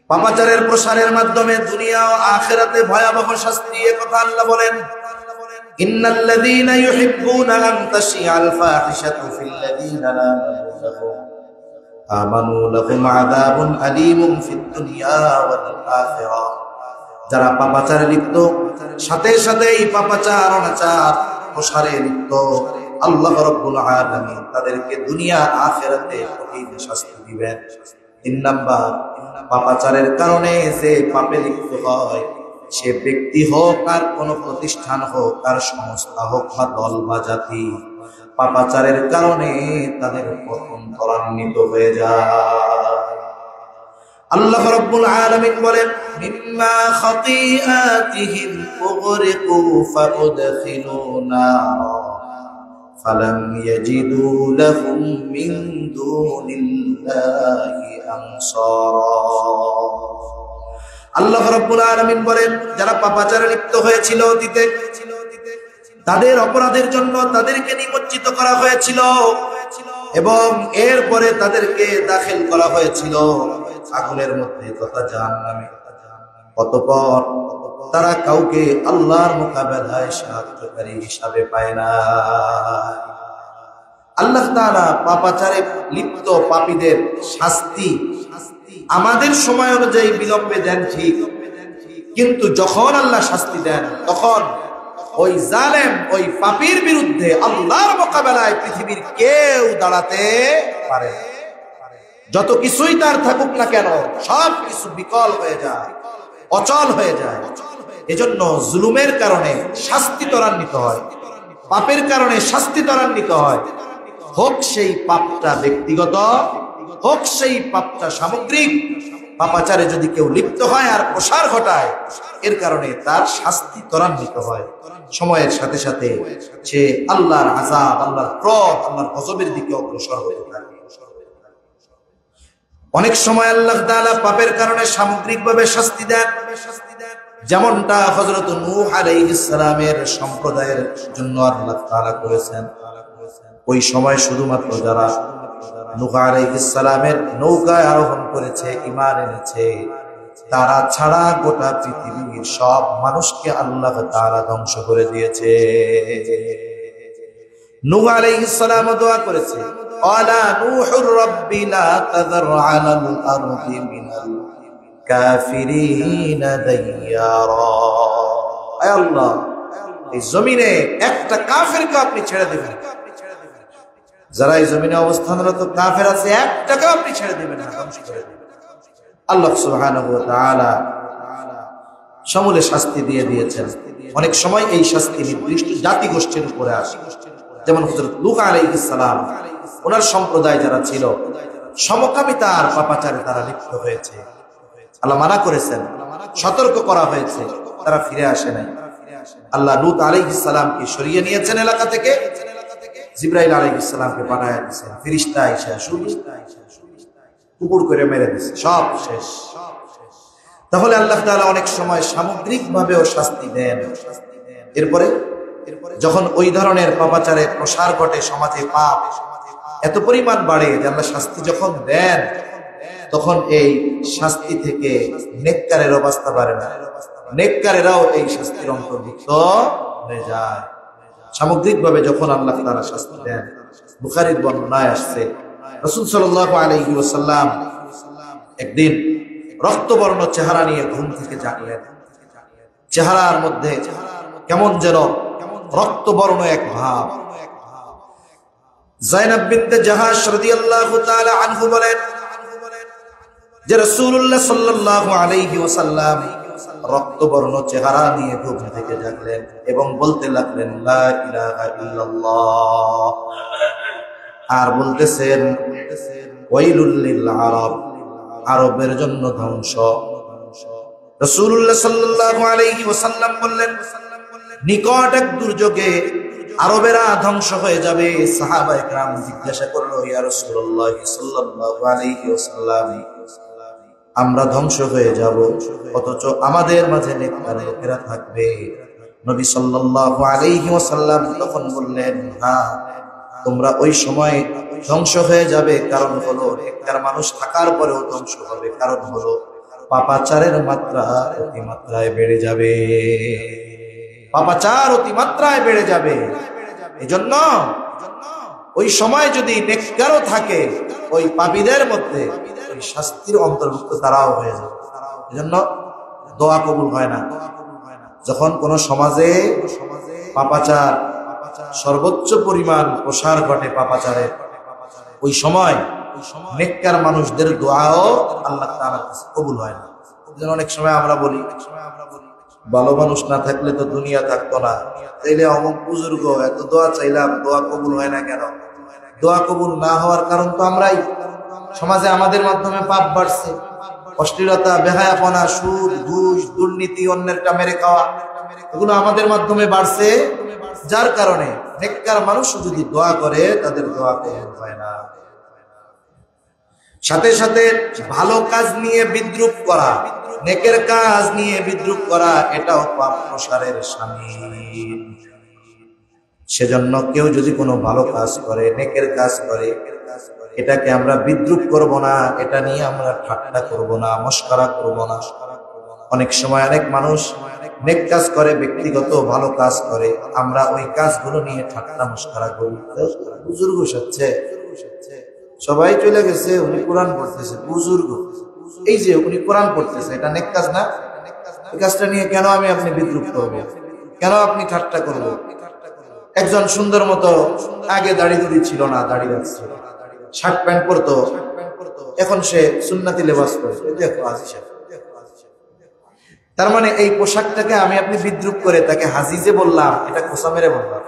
পাপাচারের প্রসারের মাধ্যমে দুনিয়া ও আখিরাতে ভয়াবহ শাস্তি, এ কথা আল্লাহ বলেন। ইন্নাল্লাযীনা ইউহিব্বুনা আন তাশিআল ফাহিশাতু ফিল্লাযীনা আমানু লাহুম আযাবুন আলীমুন ফিদ দুনিয়া ওয়াল আখিরাহ। যারা পাপাচারে লিপ্ত, সাথে সাথে এই পাপাচার অনাচার প্রসারে লিপ্ত, আল্লাহ রাব্বুল আলামিন তাদেরকে দুনিয়া আখিরাতে কঠিন শাস্তি দিবেন। ৩ নাম্বার, পাপাচারের কারণে যে পাপে লিপ্ত হয়, সে ব্যক্তি হোক আর কোন প্রতিষ্ঠান হোক আর সংস্থা হোক বা দল বা জাতি, পাপাচারের কারণে তাদের পতন ত্বরান্বিত হয়ে যায়। আল্লাহ রাব্বুল আলামিন বলেন মিম্মা খাতিআতিহিম উগরিকু ফাউদখিলু নারা ফালাম ইয়াজিদু লাহুম মিন দুনিল্লাহি আনসারা। আল্লাহ রাব্বুল আলামিন বলেন যারা পাপাচারে লিপ্ত হয়েছিল অতীতে, তাদের অপরাধের জন্য তাদেরকে নিমজ্জিত করা হয়েছিল এবং এরপরে তাদেরকে দাখিল করা হয়েছিল আগুনের মধ্যে তথা জাহান্নামে। অতঃপর তারা কাউকে আল্লাহর মোকাবেলায় সাহায্যকারী হিসাবে পায় না। আল্লাহ তাআলা পাপাচারে লিপ্ত পাপীদের শাস্তি আমাদের সময় অনুযায়ী বিলম্বে দেন ঠিক, কিন্তু যখন আল্লাহ শাস্তি দেন তখন ওই জালেম ওই পাপীর বিরুদ্ধে আল্লাহর মোকাবেলায় পৃথিবীর কেউ দাঁড়াতে পারে না। যত কিছুই তার থাকুক না কেন সব কিছু বিকল হয়ে যায়, অচল হয়ে যায়। এজন্য জুলুমের কারণে শাস্তি ত্বরান্বিত হয়, পাপের কারণে শাস্তি ত্বরান্বিত হয়। হোক সেই পাপটা ব্যক্তিগত, হোক সেই পাপটা সামগ্রিক। পাপাচারে যদি কেউ লিপ্ত হয় আর প্রসার ঘটায়, এর কারণে তার শাস্তি ত্বরান্বিত হয়। সময়ের সাথে সাথে সে আল্লাহর আযাব, আল্লাহর ক্রোধ, আল্লাহর গজবের দিকে অগ্রসর হতে থাকে। অনেক সময় আল্লাহ তাআলা পাপের কারণে সামগ্রিকভাবে শাস্তি দেন, যেমনটা হযরত নূহ আলাইহিস সালামের সম্প্রদায়ের জন্য আল্লাহ তাআলা করেছেন। ওই সময় শুধুমাত্র যারা নূহ আলাইহিস সালামের নৌকায় আরোহণ করেছে, ঈমান এনেছে, তারা ছাড়া গোটা পৃথিবীর সব মানুষকে আল্লাহ তাআলা ধ্বংস করে দিয়েছে। নূহ আলাইহিস সালাম দোয়া করেছে, ক্বালা নূহুর রাব্বি লা তাযার আলাল আরদি মিনাল কাফিরিনা দাইয়ারা। আয় আল্লাহ, এই জমিনে একটা কাফেরকে আপনি ছেড়ে দিবেন। যারা এই জমিনে অবস্থানরত কাফের আছে, একটাকে আপনি ছেড়ে দিবেন না, ধ্বংস করে দিবেন। আল্লাহ সুবহানাহু ওয়া তাআলা সমূলে শাস্তি দিয়ে দিয়েছেন। অনেক সময় এই শাস্তি নির্দিষ্ট জাতি গোষ্ঠীর উপরে আসে, যেমন হযরত লূত আলাইহিস সালাম, ওনার সম্প্রদায় যারা ছিল সমকামিতার পাপাচারে তারা লিপ্ত হয়েছে। আল্লাহ মানা করেছেন, সতর্ক করা হয়েছে, তারা ফিরে আসে নাই। আল্লাহ লূত আলাইহিস সালামকে সরিয়ে নিয়েছেন এলাকা থেকে, জিবরাইল আলাইহিস সালামকে পাঠায় দিয়েছেন। ফেরেশতা এসে শুধু কুকুর করে মেরে দিয়েছে, সব শেষ। তাহলে আল্লাহ তাআলা অনেক সময় সামগ্রিকভাবেও শাস্তি দেন। এরপরে যখন ওই ধরনের পাপাচারে প্রসার ঘটে সমাজে, পাপ এত পরিমাণ বাড়ে যে আল্লাহ শাস্তি যখন দেন, তখন এই শাস্তি থেকে নেককারের অবস্থা বাড়ে না, নেককারেরাও এই শাস্তির অন্তর্ভুক্ত হয়ে যায়। সামগ্রিকভাবে যখন আল্লাহ তাআলা শাস্তি দেন, বুখারীর বর্ণনায় আসছে রাসূল সাল্লাল্লাহু আলাইহি ওয়াসাল্লাম একদিন রক্তবর্ণ চেহারা নিয়ে ঘুম থেকে জাগলেন। চেহারার মধ্যে কেমন যেন রক্তবর্ণ এক ভাব। যায়েনব বিনতে জাহাশ রাদিয়াল্লাহু তাআলা আনহু বলেন যে রাসূলুল্লাহ সাল্লাল্লাহু আলাইহি ওয়াসাল্লাম রক্তবর্ণ চেহারা নিয়ে ঘুম থেকে জাগলেন এবং বলতে লাগলেন লা ইলাহা ইল্লাল্লাহ, আর বলতেছেন ওয়াইলুল লিল আরব, আরবের জন্য ধ্বংস। রাসূলুল্লাহ সাল্লাল্লাহু আলাইহি ওয়াসাল্লাম বললেন নিকট এক দুর্যোগে আরবেরা ধ্বংস হয়ে যাবে। সাহাবায়ে কেরাম জিজ্ঞাসা করলো, ইয়া রাসূলুল্লাহ সাল্লাল্লাহু আলাইহি ওয়াসাল্লাম, আমরা ধ্বংস হয়ে যাব, অথচ আমাদের মাঝে নেককার লোকেরা থাকবে? নবী সাল্লাল্লাহু আলাইহি ওয়াসাল্লাম তখন বললেন, হ্যাঁ, তোমরা ওই সময় ধ্বংস হয়ে যাবে। কারণ হলো নেককার মানুষ থাকার পরেও ধ্বংস হবে, কারণ হলো পাপাচারের মাত্রা অতিমাত্রায় বেড়ে যাবে, পাপাচার অতিমাত্রায় বেড়ে যাবে। এজন্য ওই সময় যদি নেককারও থাকে, ওই পাপীদের মধ্যে ওই শাস্তির অন্তর্ভুক্ত তারাও হয়ে যাবে। এজন্য দোয়া কবুল হয় না। যখন কোন সমাজে পাপাচার সর্বোচ্চ পরিমাণ প্রসার ঘটে পাপাচারের, ওই সময় নেককার মানুষদের দোয়াও আল্লাহ তাআলার কাছে কবুল হয় না। অনেক সময় আমরা বলি, ভালো মানুষ না থাকলে তো দুনিয়া থাকতো না, তাইলে অমুক বুজুর্গ এত দোয়া চাইলাম, দোয়া কবুল হয় না কেন? দোয়া কবুল না হওয়ার কারণ তো আমরাই। সমাজে আমাদের মাধ্যমে পাপ বাড়ছে, অশ্লীলতা, বেহায়াপনা, সুদ, ঘুষ, দুর্নীতি, অন্যেরটা মেরে খাওয়া, এগুলো আমাদের মাধ্যমে বাড়ছে, যার কারণে নেককার মানুষ যদি দোয়া করে তাদের দোয়া কবুল হয় না। সাথে সাথে ভালো কাজ নিয়ে বিদ্রূপ করা, নেকের কাজ নিয়ে বিদ্রূপ করা, এটাও পাপ প্রসারের শামিল। সেজন্য কেউ যদি কোনো ভালো কাজ করে, নেকের কাজ করে, এটাকে আমরা বিদ্রূপ করব না, এটা নিয়ে আমরা ঠাট্টা করব না, মস্করা করব না। অনেক সময় অনেক মানুষ নেক কাজ করে, ব্যক্তিগত ভালো কাজ করে, আমরা ওই কাজগুলো নিয়ে ঠাট্টা মস্করা করি। বুজুর্গ সাচ্ছে, সবাই চলে গেছে, উনি কোরআন পড়তেছে, বুজুর্গ, এই যে উনি কোরআন পড়তেছে, এটা নেক কাজ না? এই কাজটা নিয়ে কেন আপনি বিদ্রূপ করবো, কেন আপনি ঠাট্টা করবো? একজন সুন্দর মতো, আগে দাড়ি ছিল না, দাড়ি রাখছে, শার্ট প্যান্ট পরতো, এখন সে সুন্নাতি লেবাস পরে, দেখো হাজি সাহেব। তার মানে এই পোশাকটাকে আপনি বিদ্রূপ করে তাকে হাজি যে বললাম, এটা খোসা মেরে বললাম।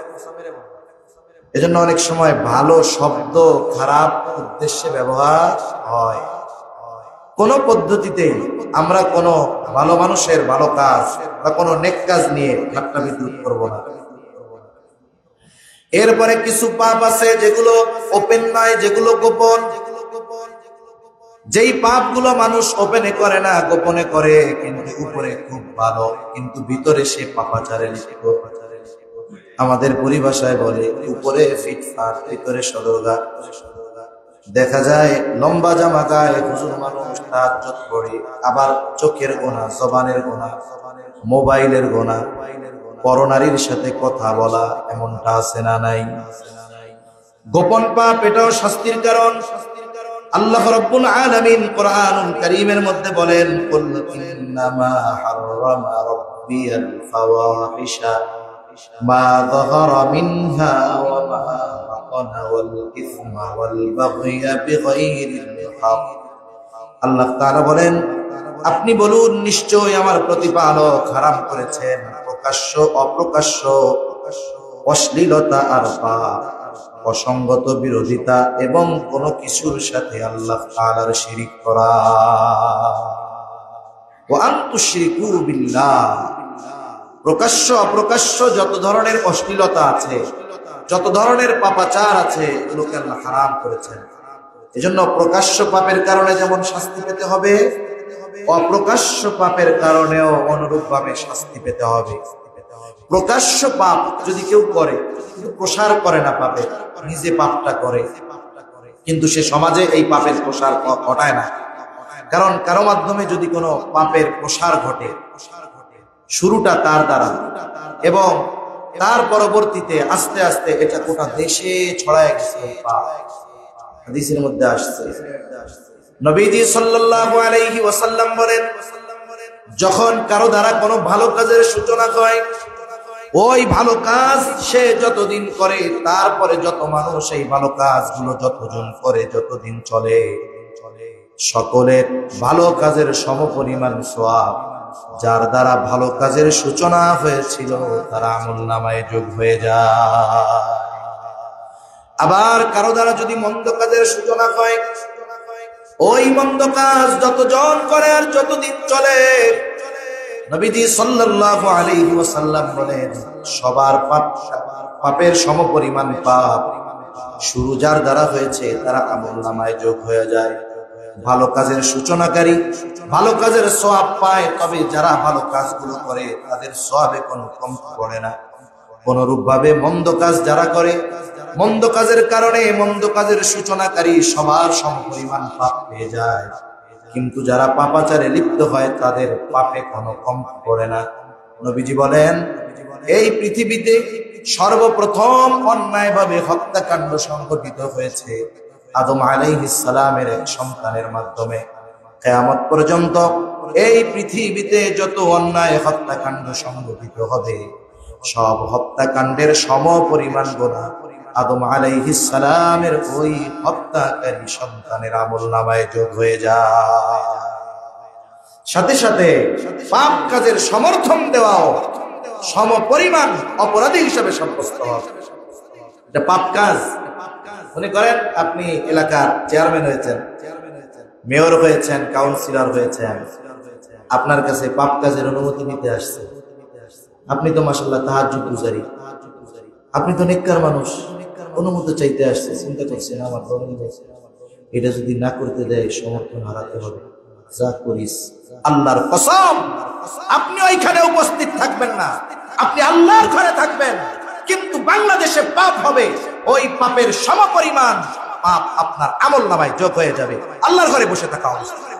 এজন্য অনেক সময় ভালো শব্দ খারাপ উদ্দেশ্যে ব্যবহার হয়। কোন পদ্ধতিতেই আমরা কোনো ভালো মানুষের ভালো কাজ বা কোনো নেক কাজ নিয়ে ঠাট্টা বিদ্রূপ করবো না। এরপরে কিছু পাপ আছে যেগুলো ওপেন নয়, যেগুলো গোপন। যেই পাপগুলো মানুষ ওপেনে করে না, গোপনে করে, কিন্তু উপরে খুব ভালো, কিন্তু ভিতরে সে পাপাচারে লিপ্ত। আমাদের পরিভাষায় বলে উপরে ফিটফাট, ভিতরে সদরঘাট। দেখা যায় লম্বা জামা গায়ে হুজুর মানুষ তাহাজ্জুদ পড়ে, আবার চোখের গোনা, জবানের গোনা, মোবাইলের গোনা, পরনারীর সাথে কথা বলা, এমনটা আছে না নাই? গোপন পাপ, এটাও শাস্তির কারণ। আল্লাহ রাব্বুল আলামিন কোরআনুল কারীমের মধ্যে বলেন, কুল ইন্নামা হাররামা রাব্বিয়াল ফাওয়াহিশা মা যাহারা মিনহা ওয়া মা বাতানা ওয়াল ইসমা ওয়াল বাগয়া বিগাইরিল হক। আল্লাহ তাআলা বলেন, আপনি বলুন, নিশ্চয় আমার প্রতিপালক হারাম করেছেন প্রকাশ্য অপ্রকাশ্য অশ্লীলতা আর পাপ, অসঙ্গত বিরোধিতা এবং কোন কিছুর সাথে আল্লাহ তাআলার শিরিক করা। ওয়া আন তুশরিকু বিল্লাহ, প্রকাশ্য অপ্রকাশ্য যত ধরনের অশ্লীলতা আছে, যত ধরনের পাপাচার আছে, এগুলোকে আল্লাহ হারাম করেছেন। এজন্য প্রকাশ্য পাপের কারণে যেমন শাস্তি পেতে হবে, অপ্রকাশ্য পাপের কারণেও অনুরূপভাবে শাস্তি পেতে হবে। প্রকাশ্য পাপ যদি কেউ করে কিন্তু প্রসার করে না পাপের, নিজে পাপটা করে, কিন্তু সে সমাজে এই পাপের প্রসার ঘটায় না। কারণ কারো মাধ্যমে যদি কোনো পাপের প্রসার ঘটে, শুরুটা তার দ্বারা এবং তার পরবর্তীতে আস্তে আস্তে এটা গোটা দেশে ছড়ায় গেছে। হাদিসের মধ্যে আসছে, নবীজি সাল্লাল্লাহু আলাইহি ওয়াসাল্লাম বলেন, যখন কারো দ্বারা কোনো ভালো কাজের সূচনা হয়, ওই ভালো কাজ সে যতদিন করে, তারপরে যত মানুষ এই ভালো কাজগুলো যতজন করে, যতদিন চলে, সকলের ভালো কাজের সমপরিমাণ সওয়াব যার দ্বারা ভালো কাজের সূচনা হয়েছিল তার আমলনামায় যোগ হয়ে যায়। আবার কারো দ্বারা যদি মন্দ কাজের সূচনা হয়, ওই মন্দ কাজ যতজন করে আর যতদিন চলে, নবীজি সাল্লাল্লাহু আলাইহি ওয়াসাল্লাম বলেন, সবার পাপের সমপরিমাণ পাপ শুরু যার দ্বারা হয়েছে তারা আমলনামায় যোগ হয়ে যায়। ভালো কাজের সূচনাকারী ভালো কাজের সওয়াব পায়, তবে যারা ভালো কাজগুলো করে তাদের সওয়াবে কোনো কমতি পড়ে না। অনুরূপ ভাবে মন্দ কাজ যারা করে, মন্দ কাজের কারণে মন্দ কাজের সূচনাকারী সবার সমপরিমাণ পাপ পেয়ে যায়, কিন্তু যারা পাপাচারে লিপ্ত হয় তাদের পাপে কোনো কমতি পড়ে না। নবীজি বলেন, এই পৃথিবীতে সর্বপ্রথম অন্যায়ভাবে হত্যাকাণ্ড সংঘটিত হয়েছে আদম আলাইহিস সালামের এক সন্তানের মাধ্যমে। কিয়ামত পর্যন্ত এই পৃথিবীতে যত অন্যায় হত্যাকাণ্ড সংঘটিত হবে, সব হত্যাকাণ্ডের সমপরিমাণ গুনাহ আদম আলাইহিস সালামের ওই হত্যাকারী সন্তানের আমলনামায় যোগ হয়ে যায়। সাথে সাথে পাপ কাজের সমর্থন দেওয়াও সমপরিমাণ অপরাধী হিসাবে সাব্যস্ত হবে। এটা পাপ কাজ। মনে করেন আপনি এলাকার চেয়ারম্যান হয়েছেন, মেয়র হয়েছেন, কাউন্সিলর হয়েছেন, আপনার কাছে পাপ কাজের অনুমতি নিতে আসছে। আপনি তো মাশাআল্লাহ তাহাজ্জুদ গুজারি, আপনি তো নেককার মানুষ, অনুমতি চাইতে আসছে। চিন্তা করছেন আমার এটা যদি না করতে দেয় সমর্থন হারাতে হবে, যা করিস। আল্লাহর কসম, আপনি ওইখানে উপস্থিত থাকবেন না, আপনি আল্লাহর ঘরে থাকবেন, কিন্তু বাংলাদেশে পাপ হবে, ওই পাপের সমপরিমাণ পাপ আপনার আমলনামায় যোগ হয়ে যাবে আল্লাহর ঘরে বসে থাকা অবস্থায়।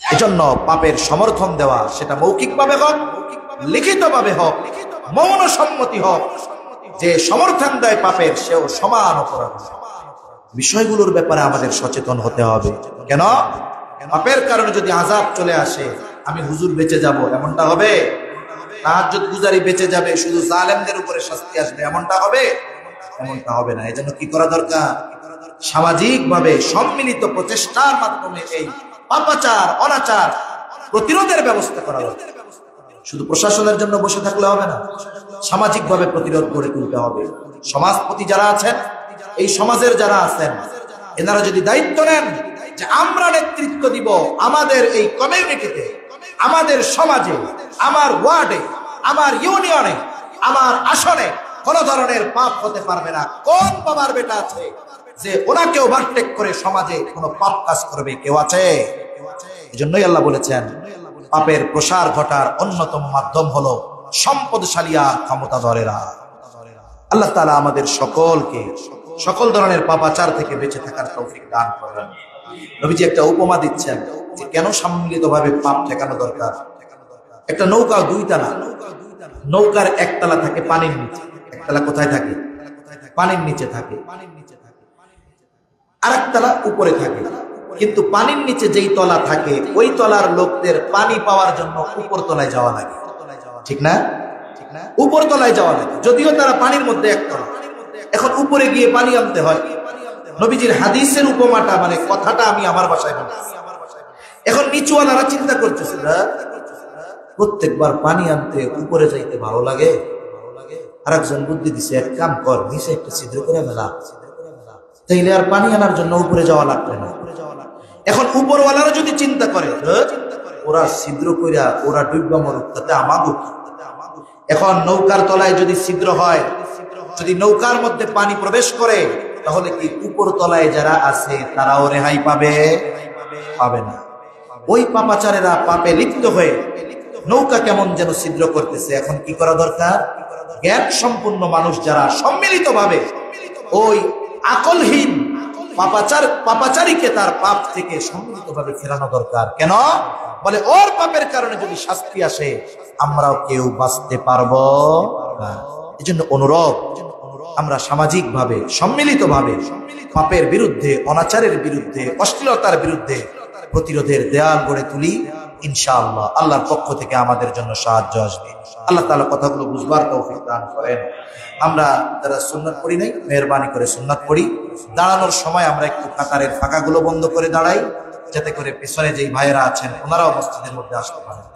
এজন্য পাপের সমর্থন দেওয়া, সেটা মৌখিকভাবে হোক, লিখিতভাবে হোক, মৌন সম্মতি হোক, যে সমর্থন দেয় পাপের সেও সমান অপরাধ। বিষয়গুলোর ব্যাপারে আমাদের সচেতন হতে হবে। কেন? পাপের কারণে যদি আযাব চলে আসে, আমি হুজুর বেঁচে যাব এমনটা হবে? তাহাজ্জুদ গুজারি বেঁচে যাবে, শুধু জালেমদের উপরে শাস্তি আসবে এমনটা হবে? এমনটা হবে না। এজন্য কি করা দরকার? সামাজিকভাবে সম্মিলিত প্রচেষ্টার মাধ্যমে এই পাপাচার, অনাচার প্রতিরোধের ব্যবস্থা করা দরকার। শুধু প্রশাসনের জন্য বসে থাকলে হবে না, সামাজিকভাবে প্রতিরোধ গড়ে তুলতে হবে। সমাজপতি যারা আছেন, এই সমাজের যারা আছেন, এনারা যদি দায়িত্ব নেন যে আমরা নেতৃত্ব দিব আমাদের এই কমিউনিটিতে, আমাদের সমাজে, আমার ওয়ার্ডে, আমার ইউনিয়নে, আমার আসনে কোন ধরনের পাপ হতে পারবে না। কোন বাবার বেটা আছে যে ওনাকে ওভারটেক করে সমাজে কোনো পাপ কাজ করবে? কেউ আছে? এজন্যই আল্লাহ বলেছেন পাপের প্রসার ঘটার অন্যতম মাধ্যম হলো সম্পদশালী আর ক্ষমতাধরেরা। আল্লাহ তাআলা আমাদের সকলকে সকল ধরনের পাপাচার থেকে বেঁচে থাকার তৌফিক দান করেন। নবীজি একটা উপমা দিচ্ছেন যে কেন সম্মিলিতভাবে পাপ ঠেকানো দরকার। একটা নৌকা দুই তালা, নৌকার একতলা থাকে পানির নিচে, একতলা কোথায় থাকে? পানির নিচে থাকে, আর একতলা উপরে থাকে। কিন্তু পানির নিচে যেই তলা থাকে, ওই তলার লোকদের পানি পাওয়ার জন্য উপর তলায় যাওয়া লাগে, ঠিক না? উপর তলায় যাওয়া লাগে, যদিও তারা পানির মধ্যে একতলা। এখন উপরে গিয়ে পানি আনতে হয়। নবীজির হাদিসের উপমাটা, মানে কথাটা আমি আমার ভাষায় বলছি। এখন নিচুওয়ালারা চিন্তা করতেছে, প্রত্যেকবার পানি আনতে উপরে যাইতে ভালো লাগে। আর একজন বুদ্ধি দিছে, এক কাম কর, নিচে একটা ছিদ্র করে মেলা, তাইলে আর পানি আনার জন্য উপরে যাওয়া লাগবে না। এখন উপরওয়ালারা যদি চিন্তা করে ওরা ছিদ্র কইরা ওরা ডুববা মরুক, তাতে আমাগো। এখন নৌকার তলায় যদি ছিদ্র হয়, যদি নৌকার মধ্যে পানি প্রবেশ করে, তাহলে কি উপর তলায় যারা আছে তারাও রেহাই পাবে? পাবে না। ওই পাপাচারেরা পাপে লিপ্ত হয়ে নৌকা কেমন যেন ছিদ্র করতেছে। এখন কি করা দরকার? জ্ঞান সম্পন্ন মানুষ যারা সম্মিলিতভাবে ওই আকলহীন পাপাচারীকে তার পাপ থেকে সম্মিলিতভাবে ফেরানো দরকার। কেন? বলে ওর পাপের কারণে যদি শাস্তি আসে আমরাও কেউ বাঁচতে পারবো না। এই জন্য অনুরোধ, আমরা সামাজিকভাবে সম্মিলিতভাবে পাপের বিরুদ্ধে, অনাচারের বিরুদ্ধে, অশ্লীলতার বিরুদ্ধে প্রতিরোধের দেয়াল গড়ে তুলি। ইনশাআল্লাহ আল্লাহর পক্ষ থেকে আমাদের জন্য সাহায্য আসবে। আল্লাহ তাআলা কথাগুলো বুঝবার তৌফিক দান করেন। আমরা যারা সুন্নাত পড়ি নাই, মেহরবানি করে সুন্নাত পড়ি। দাঁড়ানোর সময় আমরা একটু কাতারের ফাঁকাগুলো বন্ধ করে দাঁড়াই, যাতে করে পেছনে যেই ভাইয়েরা আছেন ওনারাও মসজিদের মধ্যে আসতে পারেন।